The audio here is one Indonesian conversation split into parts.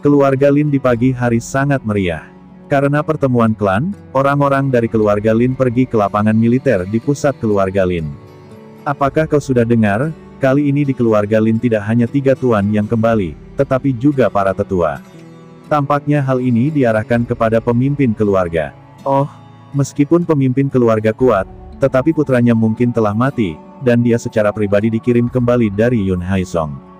Keluarga Lin di pagi hari sangat meriah. Karena pertemuan klan, orang-orang dari keluarga Lin pergi ke lapangan militer di pusat keluarga Lin. Apakah kau sudah dengar? Kali ini di keluarga Lin tidak hanya 3 tuan yang kembali, tetapi juga para tetua. Tampaknya hal ini diarahkan kepada pemimpin keluarga. Oh, meskipun pemimpin keluarga kuat, tetapi putranya mungkin telah mati, dan dia secara pribadi dikirim kembali dari Yun Haisong.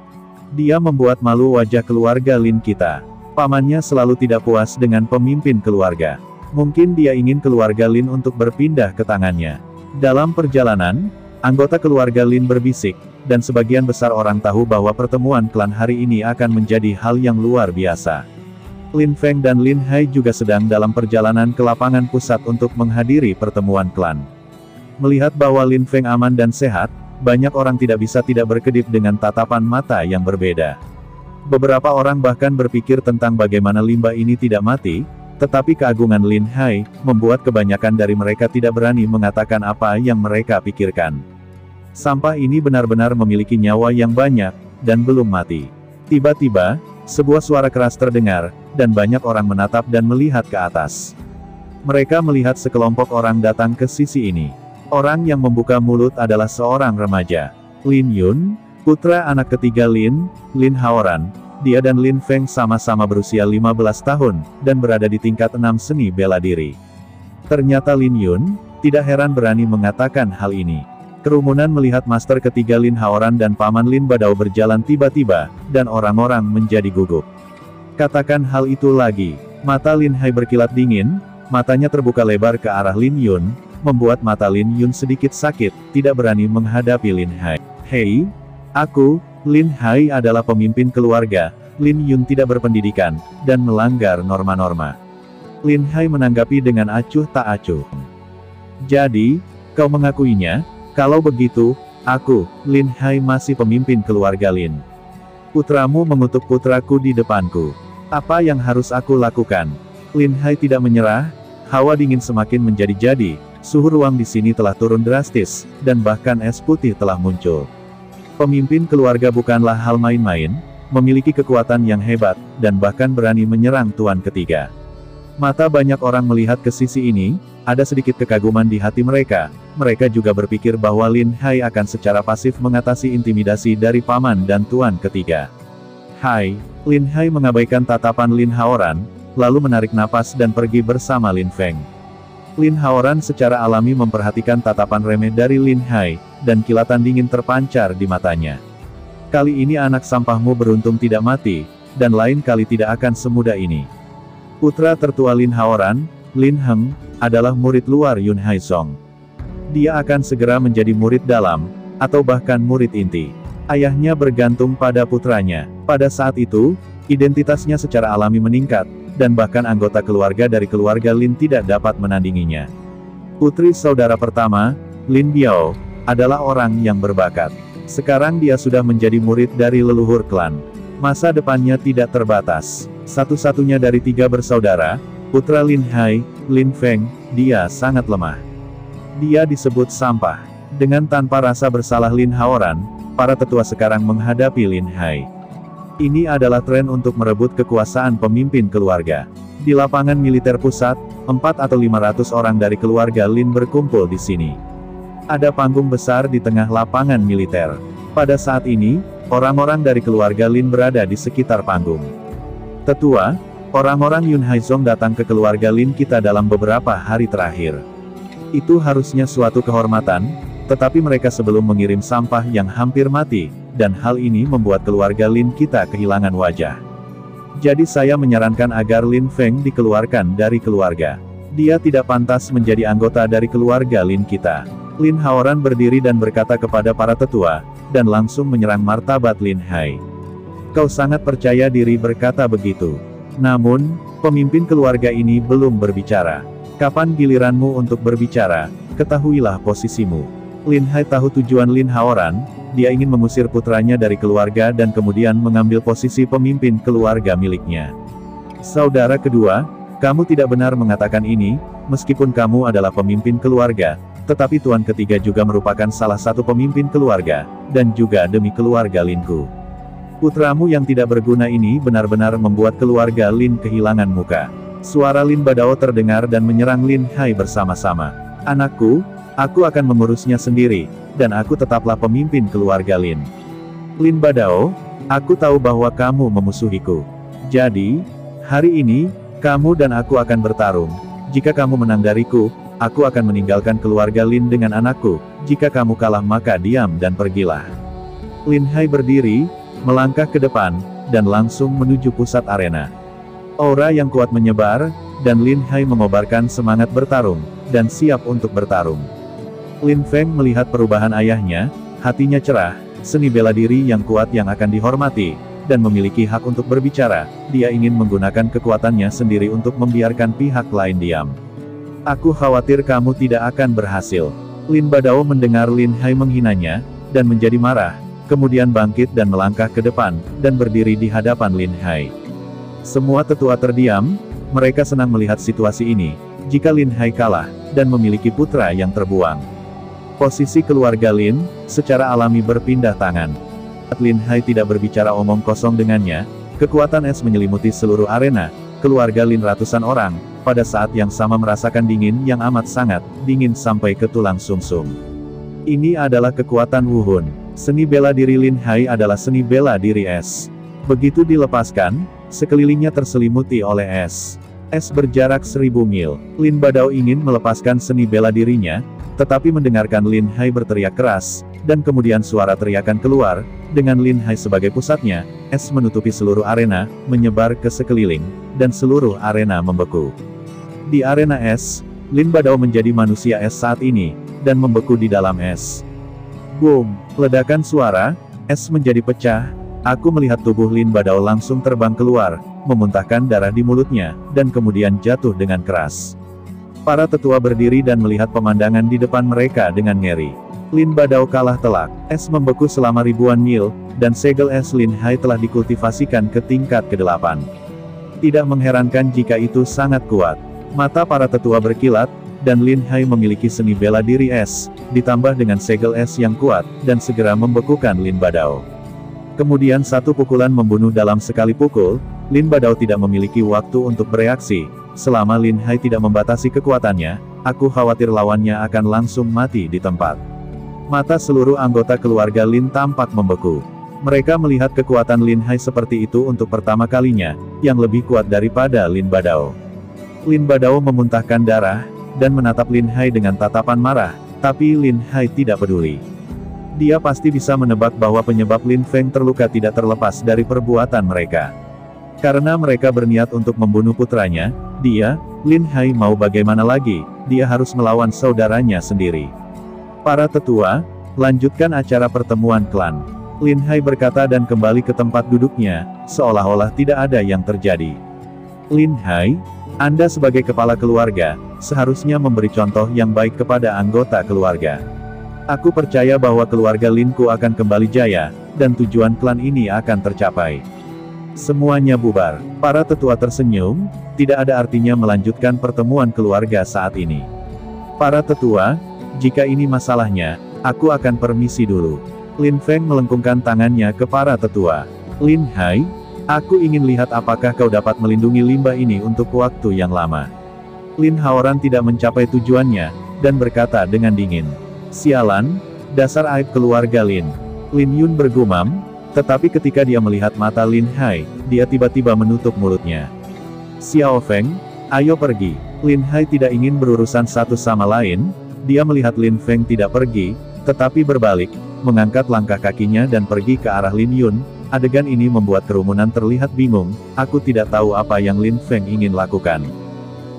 Dia membuat malu wajah keluarga Lin kita. Pamannya selalu tidak puas dengan pemimpin keluarga. Mungkin dia ingin keluarga Lin untuk berpindah ke tangannya. Dalam perjalanan, anggota keluarga Lin berbisik, dan sebagian besar orang tahu bahwa pertemuan klan hari ini akan menjadi hal yang luar biasa. Lin Feng dan Lin Hai juga sedang dalam perjalanan ke lapangan pusat untuk menghadiri pertemuan klan. Melihat bahwa Lin Feng aman dan sehat, banyak orang tidak bisa tidak berkedip dengan tatapan mata yang berbeda. Beberapa orang bahkan berpikir tentang bagaimana limbah ini tidak mati, tetapi keagungan Lin Hai membuat kebanyakan dari mereka tidak berani mengatakan apa yang mereka pikirkan. Sampah ini benar-benar memiliki nyawa yang banyak, dan belum mati. Tiba-tiba, sebuah suara keras terdengar, dan banyak orang menatap dan melihat ke atas. Mereka melihat sekelompok orang datang ke sisi ini. Orang yang membuka mulut adalah seorang remaja. Lin Yun, putra anak ketiga Lin Haoran. Dia dan Lin Feng sama-sama berusia 15 tahun, dan berada di tingkat 6 seni bela diri. Ternyata Lin Yun, tidak heran berani mengatakan hal ini. Kerumunan melihat master ketiga Lin Haoran dan paman Lin Badao berjalan tiba-tiba, dan orang-orang menjadi gugup. Katakan hal itu lagi. Mata Lin Hai berkilat dingin, matanya terbuka lebar ke arah Lin Yun, membuat mata Lin Yun sedikit sakit, tidak berani menghadapi Lin Hai. Hei, aku, Lin Hai adalah pemimpin keluarga. Lin Yun tidak berpendidikan, dan melanggar norma-norma. Lin Hai menanggapi dengan acuh tak acuh. Jadi, kau mengakuinya? Kalau begitu, aku, Lin Hai masih pemimpin keluarga Lin. Putramu mengutuk putraku di depanku. Apa yang harus aku lakukan? Lin Hai tidak menyerah. Hawa dingin semakin menjadi-jadi. Suhu ruang di sini telah turun drastis, dan bahkan es putih telah muncul. Pemimpin keluarga bukanlah hal main-main, memiliki kekuatan yang hebat, dan bahkan berani menyerang tuan ketiga. Mata banyak orang melihat ke sisi ini, ada sedikit kekaguman di hati mereka. Mereka juga berpikir bahwa Lin Hai akan secara pasif mengatasi intimidasi dari paman dan tuan ketiga. Hai, Lin Hai mengabaikan tatapan Lin Haoran, lalu menarik napas dan pergi bersama Lin Feng. Lin Haoran secara alami memperhatikan tatapan remeh dari Lin Hai, dan kilatan dingin terpancar di matanya. Kali ini anak sampahmu beruntung tidak mati, dan lain kali tidak akan semudah ini. Putra tertua Lin Haoran, Lin Heng, adalah murid luar Yun Haisong. Dia akan segera menjadi murid dalam, atau bahkan murid inti. Ayahnya bergantung pada putranya. Pada saat itu, identitasnya secara alami meningkat, dan bahkan anggota keluarga dari keluarga Lin tidak dapat menandinginya. Putri saudara pertama, Lin Biao, adalah orang yang berbakat. Sekarang dia sudah menjadi murid dari leluhur klan. Masa depannya tidak terbatas. Satu-satunya dari 3 bersaudara, putra Lin Hai, Lin Feng, dia sangat lemah. Dia disebut sampah. Dengan tanpa rasa bersalah Lin Haoran, para tetua sekarang menghadapi Lin Hai. Ini adalah tren untuk merebut kekuasaan pemimpin keluarga. Di lapangan militer pusat, 4 atau 500 orang dari keluarga Lin berkumpul di sini. Ada panggung besar di tengah lapangan militer. Pada saat ini, orang-orang dari keluarga Lin berada di sekitar panggung. Tetua, orang-orang Yun Haizong datang ke keluarga Lin kita dalam beberapa hari terakhir. Itu harusnya suatu kehormatan, tetapi mereka sebelum mengirim sampah yang hampir mati, dan hal ini membuat keluarga Lin kita kehilangan wajah. Jadi saya menyarankan agar Lin Feng dikeluarkan dari keluarga. Dia tidak pantas menjadi anggota dari keluarga Lin kita. Lin Haoran berdiri dan berkata kepada para tetua, dan langsung menyerang martabat Lin Hai. Kau sangat percaya diri berkata begitu. Namun, pemimpin keluarga ini belum berbicara. Kapan giliranmu untuk berbicara? Ketahuilah posisimu. Lin Hai tahu tujuan Lin Haoran. Dia ingin mengusir putranya dari keluarga dan kemudian mengambil posisi pemimpin keluarga miliknya. Saudara kedua, kamu tidak benar mengatakan ini, meskipun kamu adalah pemimpin keluarga, tetapi tuan ketiga juga merupakan salah satu pemimpin keluarga, dan juga demi keluarga Linku. Putramu yang tidak berguna ini benar-benar membuat keluarga Lin kehilangan muka. Suara Lin Badao terdengar dan menyerang Lin Hai bersama-sama. Anakku, aku akan mengurusnya sendiri, dan aku tetaplah pemimpin keluarga Lin. Lin Badao, aku tahu bahwa kamu memusuhiku. Jadi, hari ini, kamu dan aku akan bertarung. Jika kamu menang dariku, aku akan meninggalkan keluarga Lin dengan anakku. Jika kamu kalah maka diam dan pergilah. Lin Hai berdiri, melangkah ke depan, dan langsung menuju pusat arena. Aura yang kuat menyebar, dan Lin Hai mengobarkan semangat bertarung, dan siap untuk bertarung. Lin Feng melihat perubahan ayahnya, hatinya cerah, seni bela diri yang kuat yang akan dihormati, dan memiliki hak untuk berbicara. Dia ingin menggunakan kekuatannya sendiri untuk membiarkan pihak lain diam. Aku khawatir kamu tidak akan berhasil. Lin Badao mendengar Lin Hai menghinanya, dan menjadi marah, kemudian bangkit dan melangkah ke depan, dan berdiri di hadapan Lin Hai. Semua tetua terdiam, mereka senang melihat situasi ini, jika Lin Hai kalah, dan memiliki putra yang terbuang. Posisi keluarga Lin, secara alami berpindah tangan. Saat Lin Hai tidak berbicara omong kosong dengannya, kekuatan es menyelimuti seluruh arena, keluarga Lin ratusan orang, pada saat yang sama merasakan dingin yang amat sangat, dingin sampai ke tulang sumsum. Ini adalah kekuatan Wuhun. Seni bela diri Lin Hai adalah seni bela diri es. Begitu dilepaskan, sekelilingnya terselimuti oleh es. Es berjarak 1000 mil. Lin Badao ingin melepaskan seni bela dirinya, tetapi mendengarkan Lin Hai berteriak keras, dan kemudian suara teriakan keluar, dengan Lin Hai sebagai pusatnya, es menutupi seluruh arena, menyebar ke sekeliling, dan seluruh arena membeku. Di arena es, Lin Badao menjadi manusia es saat ini, dan membeku di dalam es. Boom! Ledakan suara, es menjadi pecah, aku melihat tubuh Lin Badao langsung terbang keluar, memuntahkan darah di mulutnya, dan kemudian jatuh dengan keras. Para tetua berdiri dan melihat pemandangan di depan mereka dengan ngeri. Lin Badao kalah telak, es membeku selama ribuan mil, dan segel es Lin Hai telah dikultivasikan ke tingkat ke-8. Tidak mengherankan jika itu sangat kuat. Mata para tetua berkilat, dan Lin Hai memiliki seni bela diri es, ditambah dengan segel es yang kuat, dan segera membekukan Lin Badao. Kemudian satu pukulan membunuh dalam sekali pukul, Lin Badao tidak memiliki waktu untuk bereaksi. Selama Lin Hai tidak membatasi kekuatannya, aku khawatir lawannya akan langsung mati di tempat. Mata seluruh anggota keluarga Lin tampak membeku. Mereka melihat kekuatan Lin Hai seperti itu untuk pertama kalinya, yang lebih kuat daripada Lin Badao. Lin Badao memuntahkan darah, dan menatap Lin Hai dengan tatapan marah, tapi Lin Hai tidak peduli. Dia pasti bisa menebak bahwa penyebab Lin Feng terluka tidak terlepas dari perbuatan mereka. Karena mereka berniat untuk membunuh putranya, Lin Hai mau bagaimana lagi, dia harus melawan saudaranya sendiri. Para tetua, lanjutkan acara pertemuan klan. Lin Hai berkata dan kembali ke tempat duduknya, seolah-olah tidak ada yang terjadi. Lin Hai, Anda sebagai kepala keluarga, seharusnya memberi contoh yang baik kepada anggota keluarga. Aku percaya bahwa keluarga Linku akan kembali jaya, dan tujuan klan ini akan tercapai. Semuanya bubar. Para tetua tersenyum, tidak ada artinya melanjutkan pertemuan keluarga saat ini. Para tetua, jika ini masalahnya, aku akan permisi dulu. Lin Feng melengkungkan tangannya ke para tetua. Lin Hai, aku ingin lihat apakah kau dapat melindungi limbah ini untuk waktu yang lama. Lin Haoran tidak mencapai tujuannya, dan berkata dengan dingin. Sialan, dasar aib keluarga Lin. Lin Yun bergumam, tetapi ketika dia melihat mata Lin Hai, dia tiba-tiba menutup mulutnya. Xiao Feng, ayo pergi. Lin Hai tidak ingin berurusan satu sama lain, dia melihat Lin Feng tidak pergi, tetapi berbalik, mengangkat langkah kakinya dan pergi ke arah Lin Yun. Adegan ini membuat kerumunan terlihat bingung, aku tidak tahu apa yang Lin Feng ingin lakukan.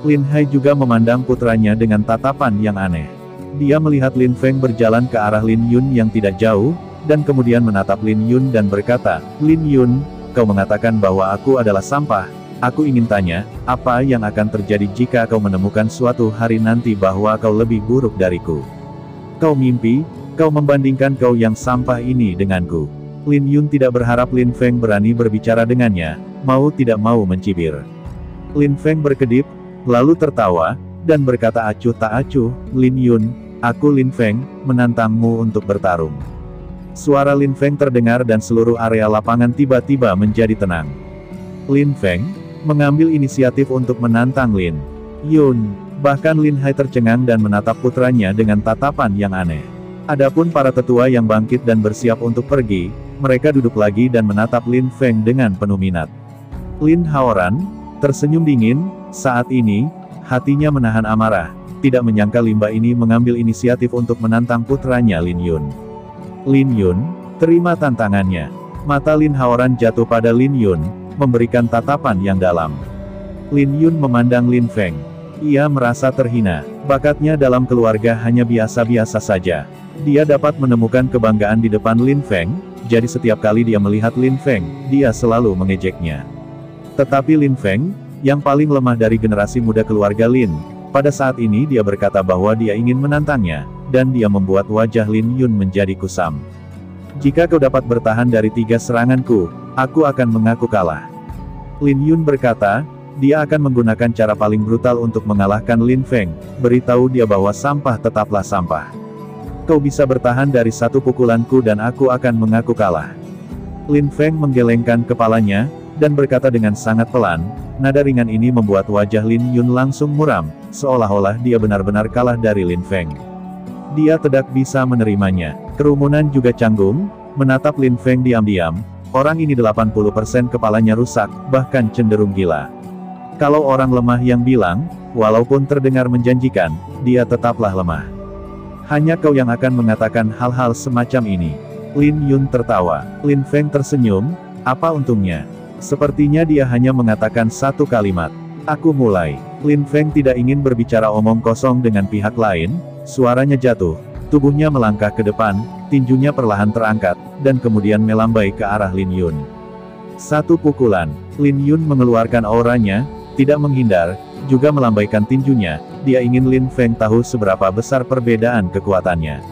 Lin Hai juga memandang putranya dengan tatapan yang aneh. Dia melihat Lin Feng berjalan ke arah Lin Yun yang tidak jauh, dan kemudian menatap Lin Yun dan berkata, Lin Yun, kau mengatakan bahwa aku adalah sampah, aku ingin tanya, apa yang akan terjadi jika kau menemukan suatu hari nanti bahwa kau lebih buruk dariku? Kau mimpi, kau membandingkan kau yang sampah ini denganku. Lin Yun tidak berharap Lin Feng berani berbicara dengannya, mau tidak mau mencibir. Lin Feng berkedip, lalu tertawa, dan berkata acuh tak acuh, Lin Yun, aku Lin Feng, menantangmu untuk bertarung. Suara Lin Feng terdengar dan seluruh area lapangan tiba-tiba menjadi tenang. Lin Feng mengambil inisiatif untuk menantang Lin Yun. Bahkan Lin Hai tercengang dan menatap putranya dengan tatapan yang aneh. Adapun para tetua yang bangkit dan bersiap untuk pergi, mereka duduk lagi dan menatap Lin Feng dengan penuh minat. Lin Haoran tersenyum dingin. Saat ini, hatinya menahan amarah, tidak menyangka Limba ini mengambil inisiatif untuk menantang putranya Lin Yun. Lin Yun terima tantangannya. Mata Lin Haoran jatuh pada Lin Yun, memberikan tatapan yang dalam. Lin Yun memandang Lin Feng. Ia merasa terhina. Bakatnya dalam keluarga hanya biasa-biasa saja. Dia dapat menemukan kebanggaan di depan Lin Feng, jadi setiap kali dia melihat Lin Feng, dia selalu mengejeknya. Tetapi Lin Feng, yang paling lemah dari generasi muda keluarga Lin, pada saat ini dia berkata bahwa dia ingin menantangnya, dan dia membuat wajah Lin Yun menjadi kusam. Jika kau dapat bertahan dari 3 seranganku, aku akan mengaku kalah. Lin Yun berkata, dia akan menggunakan cara paling brutal untuk mengalahkan Lin Feng, beritahu dia bahwa sampah tetaplah sampah. Kau bisa bertahan dari 1 pukulanku dan aku akan mengaku kalah. Lin Feng menggelengkan kepalanya, dan berkata dengan sangat pelan, nada ringan ini membuat wajah Lin Yun langsung muram, seolah-olah dia benar-benar kalah dari Lin Feng. Dia tidak bisa menerimanya. Kerumunan juga canggung, menatap Lin Feng diam-diam. Orang ini 80% kepalanya rusak, bahkan cenderung gila. Kalau orang lemah yang bilang, walaupun terdengar menjanjikan, dia tetaplah lemah. Hanya kau yang akan mengatakan hal-hal semacam ini. Lin Yun tertawa. Lin Feng tersenyum, apa untungnya? Sepertinya dia hanya mengatakan 1 kalimat. Aku mulai. Lin Feng tidak ingin berbicara omong kosong dengan pihak lain, suaranya jatuh, tubuhnya melangkah ke depan, tinjunya perlahan terangkat, dan kemudian melambai ke arah Lin Yun. 1 pukulan. Lin Yun mengeluarkan auranya, tidak menghindar, juga melambaikan tinjunya, dia ingin Lin Feng tahu seberapa besar perbedaan kekuatannya.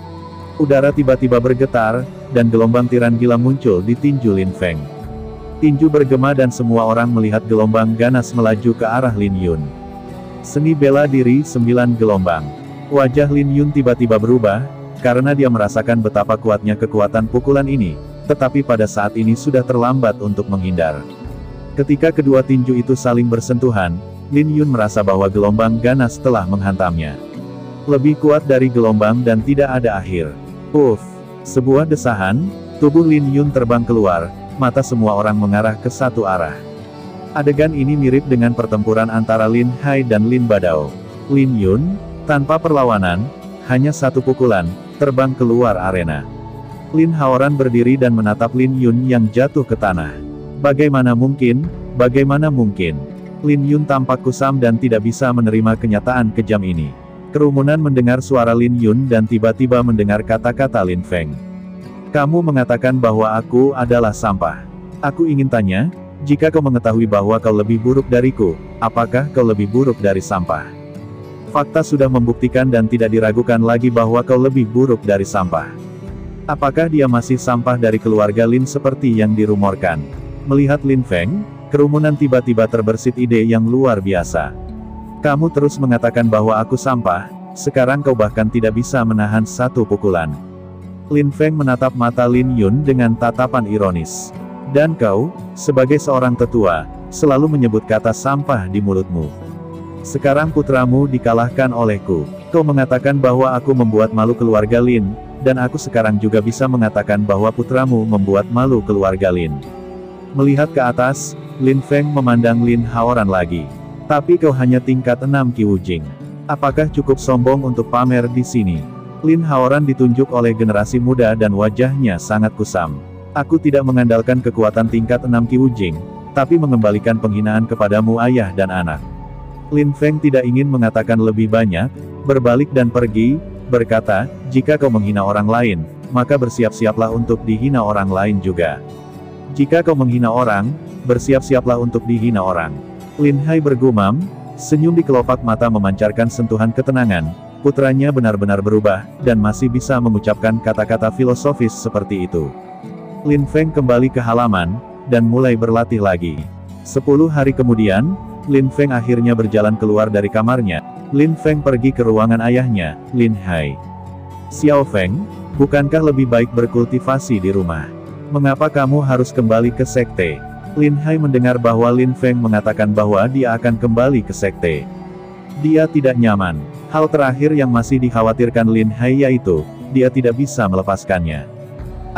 Udara tiba-tiba bergetar, dan gelombang tiran gila muncul di tinju Lin Feng. Tinju bergema dan semua orang melihat gelombang ganas melaju ke arah Lin Yun. Seni bela diri 9 gelombang. Wajah Lin Yun tiba-tiba berubah, karena dia merasakan betapa kuatnya kekuatan pukulan ini, tetapi pada saat ini sudah terlambat untuk menghindar. Ketika kedua tinju itu saling bersentuhan, Lin Yun merasa bahwa gelombang ganas telah menghantamnya. Lebih kuat dari gelombang dan tidak ada akhir. Uff! Sebuah desahan, tubuh Lin Yun terbang keluar, mata semua orang mengarah ke satu arah. Adegan ini mirip dengan pertempuran antara Lin Hai dan Lin Badao. Lin Yun, tanpa perlawanan, hanya 1 pukulan, terbang keluar arena. Lin Haoran berdiri dan menatap Lin Yun yang jatuh ke tanah. Bagaimana mungkin? Bagaimana mungkin? Lin Yun tampak kusam dan tidak bisa menerima kenyataan kejam ini. Kerumunan mendengar suara Lin Yun dan tiba-tiba mendengar kata-kata Lin Feng. Kamu mengatakan bahwa aku adalah sampah. Aku ingin tanya, jika kau mengetahui bahwa kau lebih buruk dariku, apakah kau lebih buruk dari sampah? Fakta sudah membuktikan dan tidak diragukan lagi bahwa kau lebih buruk dari sampah. Apakah dia masih sampah dari keluarga Lin seperti yang dirumorkan? Melihat Lin Feng, kerumunan tiba-tiba terbersit ide yang luar biasa. Kamu terus mengatakan bahwa aku sampah, sekarang kau bahkan tidak bisa menahan 1 pukulan. Lin Feng menatap mata Lin Yun dengan tatapan ironis. Dan kau, sebagai seorang tetua, selalu menyebut kata sampah di mulutmu. Sekarang putramu dikalahkan olehku. Kau mengatakan bahwa aku membuat malu keluarga Lin, dan aku sekarang juga bisa mengatakan bahwa putramu membuat malu keluarga Lin. Melihat ke atas, Lin Feng memandang Lin Haoran lagi. Tapi kau hanya tingkat 6 Qi Wujing. Apakah cukup sombong untuk pamer di sini? Lin Haoran ditunjuk oleh generasi muda dan wajahnya sangat kusam. Aku tidak mengandalkan kekuatan tingkat 6 Qi Wujing, tapi mengembalikan penghinaan kepadamu ayah dan anak. Lin Feng tidak ingin mengatakan lebih banyak, berbalik dan pergi, berkata, jika kau menghina orang lain, maka bersiap-siaplah untuk dihina orang lain juga. Jika kau menghina orang, bersiap-siaplah untuk dihina orang. Lin Hai bergumam, senyum di kelopak mata memancarkan sentuhan ketenangan. Putranya benar-benar berubah, dan masih bisa mengucapkan kata-kata filosofis seperti itu. Lin Feng kembali ke halaman, dan mulai berlatih lagi. 10 hari kemudian, Lin Feng akhirnya berjalan keluar dari kamarnya. Lin Feng pergi ke ruangan ayahnya, Lin Hai. Xiao Feng, Bukankah lebih baik berkultivasi di rumah? Mengapa kamu harus kembali ke sekte? Lin Hai mendengar bahwa Lin Feng mengatakan bahwa dia akan kembali ke sekte. Dia tidak nyaman. Hal terakhir yang masih dikhawatirkan Lin Hai yaitu, dia tidak bisa melepaskannya.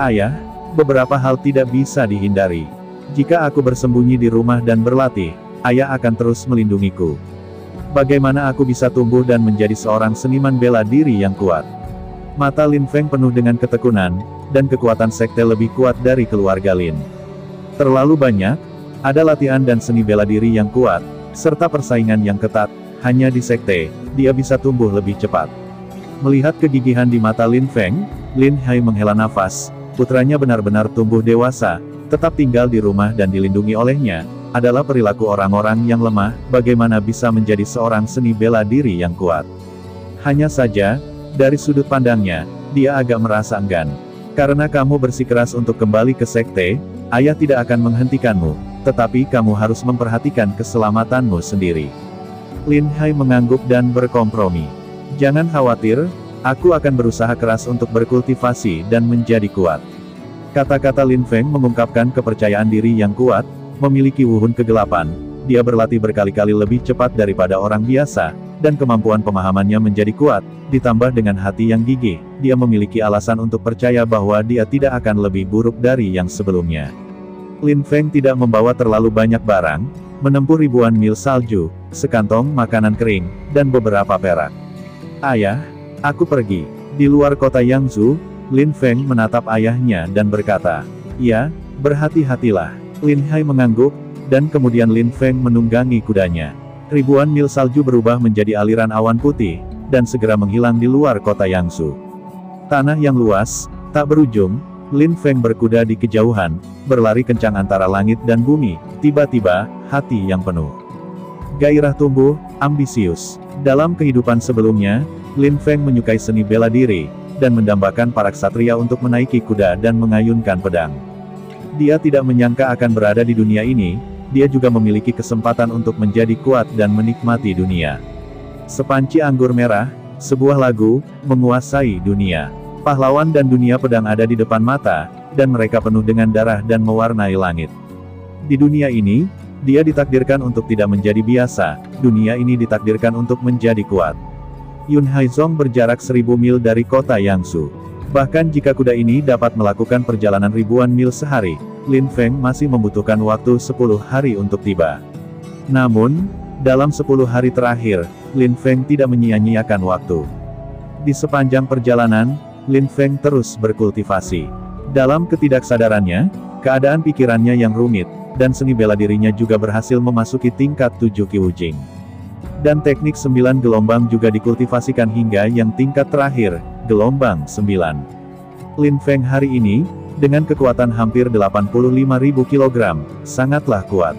Ayah, beberapa hal tidak bisa dihindari. Jika aku bersembunyi di rumah dan berlatih, ayah akan terus melindungiku. Bagaimana aku bisa tumbuh dan menjadi seorang seniman bela diri yang kuat? Mata Lin Feng penuh dengan ketekunan, dan kekuatan sekte lebih kuat dari keluarga Lin. Terlalu banyak, ada latihan dan seni bela diri yang kuat, serta persaingan yang ketat, hanya di sekte, dia bisa tumbuh lebih cepat. Melihat kegigihan di mata Lin Feng, Lin Hai menghela nafas, putranya benar-benar tumbuh dewasa, tetap tinggal di rumah dan dilindungi olehnya, adalah perilaku orang-orang yang lemah, bagaimana bisa menjadi seorang seni bela diri yang kuat. Hanya saja, dari sudut pandangnya, dia agak merasa enggan. Karena kamu bersikeras untuk kembali ke sekte, ayah tidak akan menghentikanmu, tetapi kamu harus memperhatikan keselamatanmu sendiri. Lin Hai mengangguk dan berkompromi. Jangan khawatir, aku akan berusaha keras untuk berkultivasi dan menjadi kuat. Kata-kata Lin Feng mengungkapkan kepercayaan diri yang kuat, memiliki wuhun kegelapan, dia berlatih berkali-kali lebih cepat daripada orang biasa, dan kemampuan pemahamannya menjadi kuat, ditambah dengan hati yang gigih, dia memiliki alasan untuk percaya bahwa dia tidak akan lebih buruk dari yang sebelumnya. Lin Feng tidak membawa terlalu banyak barang, menempuh ribuan mil salju, sekantong makanan kering, dan beberapa perak. Ayah, aku pergi. Di luar kota Yangzhou, Lin Feng menatap ayahnya dan berkata, ya, berhati-hatilah. Lin Hai mengangguk, dan kemudian Lin Feng menunggangi kudanya. Ribuan mil salju berubah menjadi aliran awan putih, dan segera menghilang di luar kota Yangzhou. Tanah yang luas, tak berujung, Lin Feng berkuda di kejauhan, berlari kencang antara langit dan bumi, tiba-tiba, hati yang penuh gairah tumbuh, ambisius. Dalam kehidupan sebelumnya, Lin Feng menyukai seni bela diri, dan mendambakan para ksatria untuk menaiki kuda dan mengayunkan pedang. Dia tidak menyangka akan berada di dunia ini, dia juga memiliki kesempatan untuk menjadi kuat dan menikmati dunia. Sepanci anggur merah, sebuah lagu, menguasai dunia. Pahlawan dan dunia pedang ada di depan mata, dan mereka penuh dengan darah dan mewarnai langit. Di dunia ini, dia ditakdirkan untuk tidak menjadi biasa, dunia ini ditakdirkan untuk menjadi kuat. Yun Haizong berjarak 1000 mil dari kota Yangzhou. Bahkan jika kuda ini dapat melakukan perjalanan ribuan mil sehari, Lin Feng masih membutuhkan waktu 10 hari untuk tiba. Namun, dalam 10 hari terakhir, Lin Feng tidak menyia-nyiakan waktu. Di sepanjang perjalanan, Lin Feng terus berkultivasi. Dalam ketidaksadarannya, keadaan pikirannya yang rumit, dan seni bela dirinya juga berhasil memasuki tingkat 7 Qiujing. Dan teknik 9 gelombang juga dikultivasikan hingga yang tingkat terakhir, gelombang 9. Lin Feng hari ini, dengan kekuatan hampir 85.000 kg, sangatlah kuat.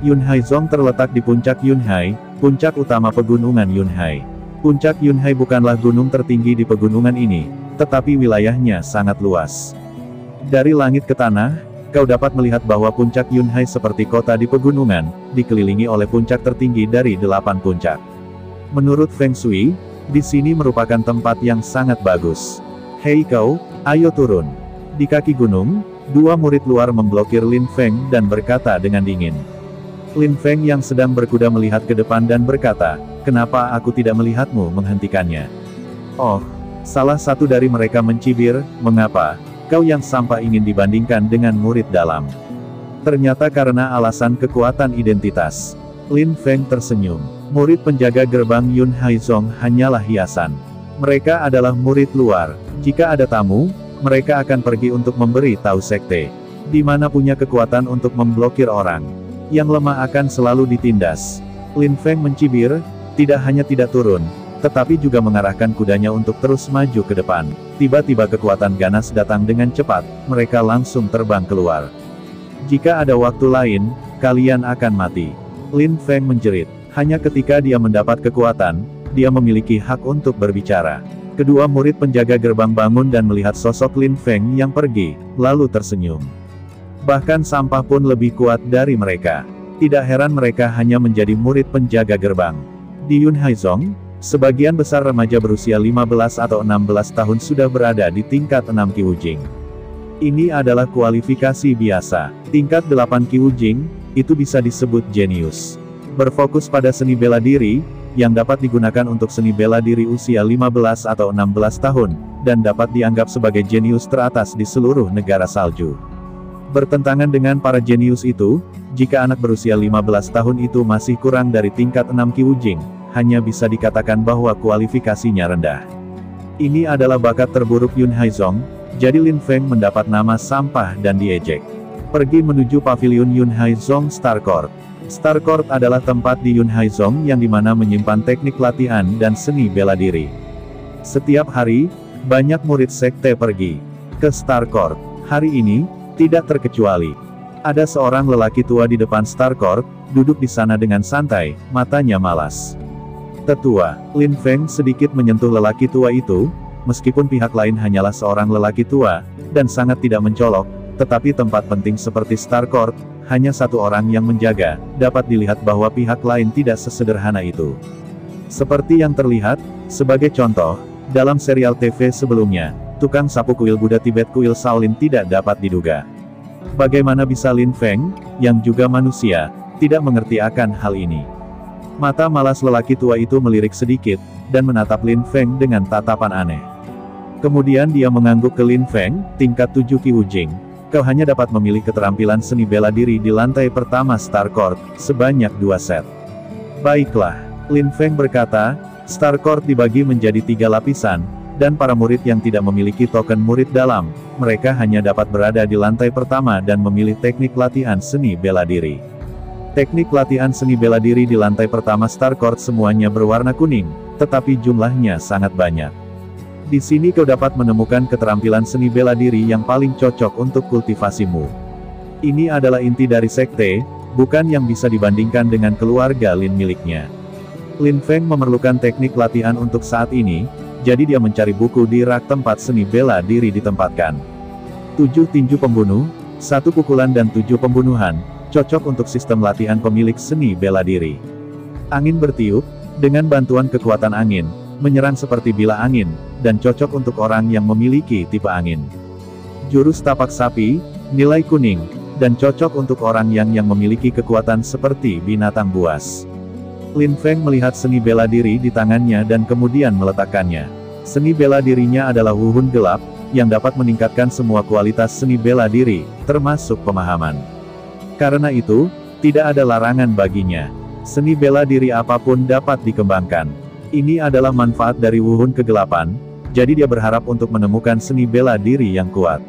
Yun Haizong terletak di puncak Yunhai, puncak utama pegunungan Yunhai. Puncak Yunhai bukanlah gunung tertinggi di pegunungan ini, tetapi wilayahnya sangat luas. Dari langit ke tanah, kau dapat melihat bahwa puncak Yunhai seperti kota di pegunungan, dikelilingi oleh puncak tertinggi dari 8 puncak. Menurut Feng Shui, di sini merupakan tempat yang sangat bagus. Hei kau, ayo turun. Di kaki gunung, dua murid luar memblokir Lin Feng dan berkata dengan dingin. Lin Feng yang sedang berkuda melihat ke depan dan berkata, kenapa aku tidak melihatmu menghentikannya? Oh, salah satu dari mereka mencibir, mengapa? Kau yang sampah ingin dibandingkan dengan murid dalam. Ternyata karena alasan kekuatan identitas. Lin Feng tersenyum. Murid penjaga gerbang Yun Haizong hanyalah hiasan. Mereka adalah murid luar. Jika ada tamu, mereka akan pergi untuk memberi tahu sekte. Di mana punya kekuatan untuk memblokir orang. Yang lemah akan selalu ditindas. Lin Feng mencibir, tidak hanya tidak turun, tetapi juga mengarahkan kudanya untuk terus maju ke depan. Tiba-tiba kekuatan ganas datang dengan cepat, mereka langsung terbang keluar. Jika ada waktu lain, kalian akan mati. Lin Feng menjerit. Hanya ketika dia mendapat kekuatan, dia memiliki hak untuk berbicara. Kedua murid penjaga gerbang bangun dan melihat sosok Lin Feng yang pergi, lalu tersenyum. Bahkan sampah pun lebih kuat dari mereka. Tidak heran mereka hanya menjadi murid penjaga gerbang. Di Yun Haizong, Sebagian besar remaja berusia 15 atau 16 tahun sudah berada di tingkat 6 Kyujing. Ini adalah kualifikasi biasa. Tingkat 8 Kyujing, itu bisa disebut jenius. Berfokus pada seni bela diri, yang dapat digunakan untuk seni bela diri usia 15 atau 16 tahun, dan dapat dianggap sebagai jenius teratas di seluruh negara salju. Bertentangan dengan para jenius itu, jika anak berusia 15 tahun itu masih kurang dari tingkat 6 Kyujing, hanya bisa dikatakan bahwa kualifikasinya rendah. Ini adalah bakat terburuk Yun Haizong, jadi Lin Feng mendapat nama sampah dan diejek. Pergi menuju pavilion Yun Haizong Star Court. Star Court adalah tempat di Yun Haizong yang dimana menyimpan teknik latihan dan seni bela diri. Setiap hari, banyak murid sekte pergi ke Star Court. Hari ini, tidak terkecuali. Ada seorang lelaki tua di depan Star Court, duduk di sana dengan santai, matanya malas. Tetua, Lin Feng sedikit menyentuh lelaki tua itu, meskipun pihak lain hanyalah seorang lelaki tua, dan sangat tidak mencolok, tetapi tempat penting seperti Star Court, hanya satu orang yang menjaga, dapat dilihat bahwa pihak lain tidak sesederhana itu. Seperti yang terlihat, sebagai contoh, dalam serial TV sebelumnya, tukang sapu kuil Buddha Tibet kuil Shaolin tidak dapat diduga. Bagaimana bisa Lin Feng, yang juga manusia, tidak mengerti akan hal ini? Mata malas lelaki tua itu melirik sedikit, dan menatap Lin Feng dengan tatapan aneh. Kemudian dia mengangguk ke Lin Feng, tingkat 7 Kyujing. Kau hanya dapat memilih keterampilan seni bela diri di lantai pertama Star Court, sebanyak 2 set. Baiklah, Lin Feng berkata, Star Court dibagi menjadi 3 lapisan, dan para murid yang tidak memiliki token murid dalam, mereka hanya dapat berada di lantai pertama dan memilih teknik latihan seni bela diri. Teknik latihan seni bela diri di lantai pertama Star Court semuanya berwarna kuning, tetapi jumlahnya sangat banyak. Di sini kau dapat menemukan keterampilan seni bela diri yang paling cocok untuk kultivasimu. Ini adalah inti dari sekte, bukan yang bisa dibandingkan dengan keluarga Lin miliknya. Lin Feng memerlukan teknik latihan untuk saat ini, jadi dia mencari buku di rak tempat seni bela diri ditempatkan. 7 tinju pembunuh, 1 pukulan dan 7 pembunuhan, cocok untuk sistem latihan pemilik seni bela diri. Angin bertiup, dengan bantuan kekuatan angin, menyerang seperti bilah angin, dan cocok untuk orang yang memiliki tipe angin. Jurus tapak sapi, nilai kuning, dan cocok untuk orang yang memiliki kekuatan seperti binatang buas. Lin Feng melihat seni bela diri di tangannya dan kemudian meletakkannya. Seni bela dirinya adalah wuhun gelap, yang dapat meningkatkan semua kualitas seni bela diri, termasuk pemahaman. Karena itu, tidak ada larangan baginya. Seni bela diri apapun dapat dikembangkan. Ini adalah manfaat dari wuhun kegelapan, jadi dia berharap untuk menemukan seni bela diri yang kuat.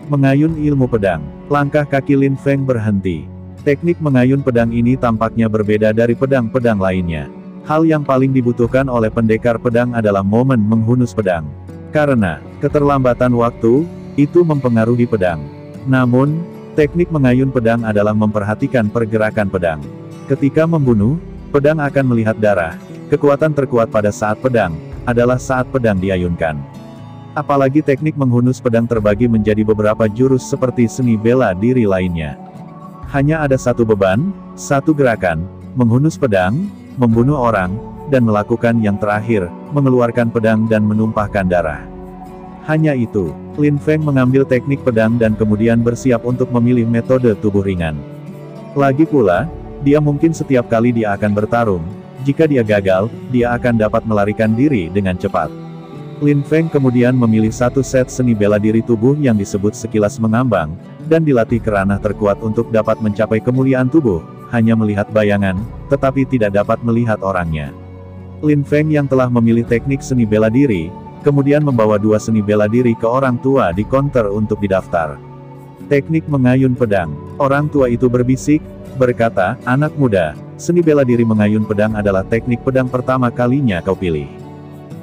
Mengayun ilmu pedang. Langkah kaki Lin Feng berhenti. Teknik mengayun pedang ini tampaknya berbeda dari pedang-pedang lainnya. Hal yang paling dibutuhkan oleh pendekar pedang adalah momen menghunus pedang. Karena keterlambatan waktu, itu mempengaruhi pedang. Namun, teknik mengayun pedang adalah memperhatikan pergerakan pedang. Ketika membunuh, pedang akan melihat darah. Kekuatan terkuat pada saat pedang, adalah saat pedang diayunkan. Apalagi teknik menghunus pedang terbagi menjadi beberapa jurus seperti seni bela diri lainnya. Hanya ada satu beban, satu gerakan, menghunus pedang, membunuh orang, dan melakukan yang terakhir, mengeluarkan pedang dan menumpahkan darah. Hanya itu, Lin Feng mengambil teknik pedang dan kemudian bersiap untuk memilih metode tubuh ringan. Lagi pula, dia mungkin setiap kali dia akan bertarung, jika dia gagal, dia akan dapat melarikan diri dengan cepat. Lin Feng kemudian memilih 1 set seni bela diri tubuh yang disebut sekilas mengambang, dan dilatih ke ranah terkuat untuk dapat mencapai kemuliaan tubuh, hanya melihat bayangan, tetapi tidak dapat melihat orangnya. Lin Feng yang telah memilih teknik seni bela diri, kemudian membawa 2 seni bela diri ke orang tua di konter untuk didaftar. Teknik mengayun pedang. Orang tua itu berbisik, berkata, anak muda, seni bela diri mengayun pedang adalah teknik pedang pertama kalinya kau pilih.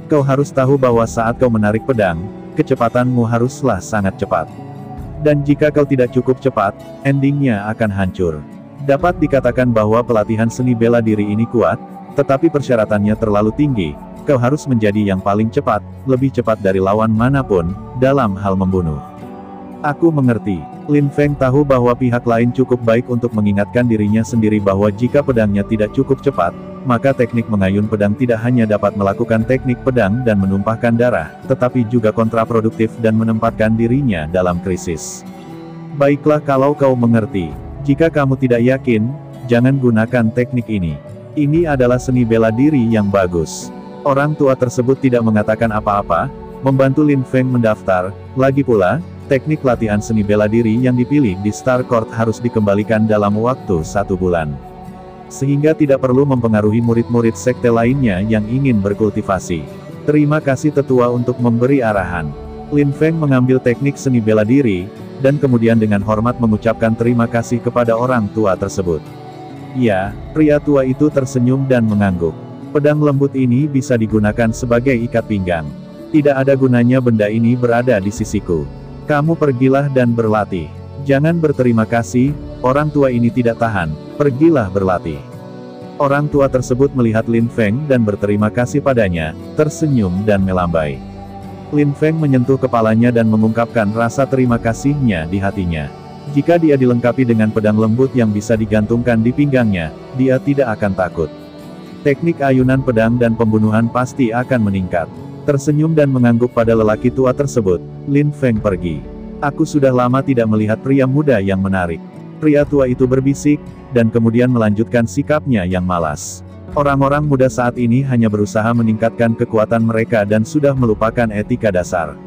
Kau harus tahu bahwa saat kau menarik pedang, kecepatanmu haruslah sangat cepat. Dan jika kau tidak cukup cepat, endingnya akan hancur. Dapat dikatakan bahwa pelatihan seni bela diri ini kuat, tetapi persyaratannya terlalu tinggi. Kau harus menjadi yang paling cepat, lebih cepat dari lawan manapun, dalam hal membunuh. Aku mengerti. Lin Feng tahu bahwa pihak lain cukup baik untuk mengingatkan dirinya sendiri bahwa jika pedangnya tidak cukup cepat, maka teknik mengayun pedang tidak hanya dapat melakukan teknik pedang dan menumpahkan darah, tetapi juga kontraproduktif dan menempatkan dirinya dalam krisis. Baiklah kalau kau mengerti. Jika kamu tidak yakin, jangan gunakan teknik ini. Ini adalah seni bela diri yang bagus. Orang tua tersebut tidak mengatakan apa-apa, membantu Lin Feng mendaftar. Lagi pula, teknik latihan seni bela diri yang dipilih di Star Court harus dikembalikan dalam waktu 1 bulan. Sehingga tidak perlu mempengaruhi murid-murid sekte lainnya yang ingin berkultivasi. Terima kasih tetua untuk memberi arahan. Lin Feng mengambil teknik seni bela diri, dan kemudian dengan hormat mengucapkan terima kasih kepada orang tua tersebut. Ya, pria tua itu tersenyum dan mengangguk. Pedang lembut ini bisa digunakan sebagai ikat pinggang. Tidak ada gunanya benda ini berada di sisiku. Kamu pergilah dan berlatih. Jangan berterima kasih, orang tua ini tidak tahan, pergilah berlatih. Orang tua tersebut melihat Lin Feng dan berterima kasih padanya, tersenyum dan melambai. Lin Feng menyentuh kepalanya dan mengungkapkan rasa terima kasihnya di hatinya. Jika dia dilengkapi dengan pedang lembut yang bisa digantungkan di pinggangnya, dia tidak akan takut. Teknik ayunan pedang dan pembunuhan pasti akan meningkat. Tersenyum dan mengangguk pada lelaki tua tersebut, Lin Feng pergi. Aku sudah lama tidak melihat pria muda yang menarik. Pria tua itu berbisik, dan kemudian melanjutkan sikapnya yang malas. Orang-orang muda saat ini hanya berusaha meningkatkan kekuatan mereka dan sudah melupakan etika dasar.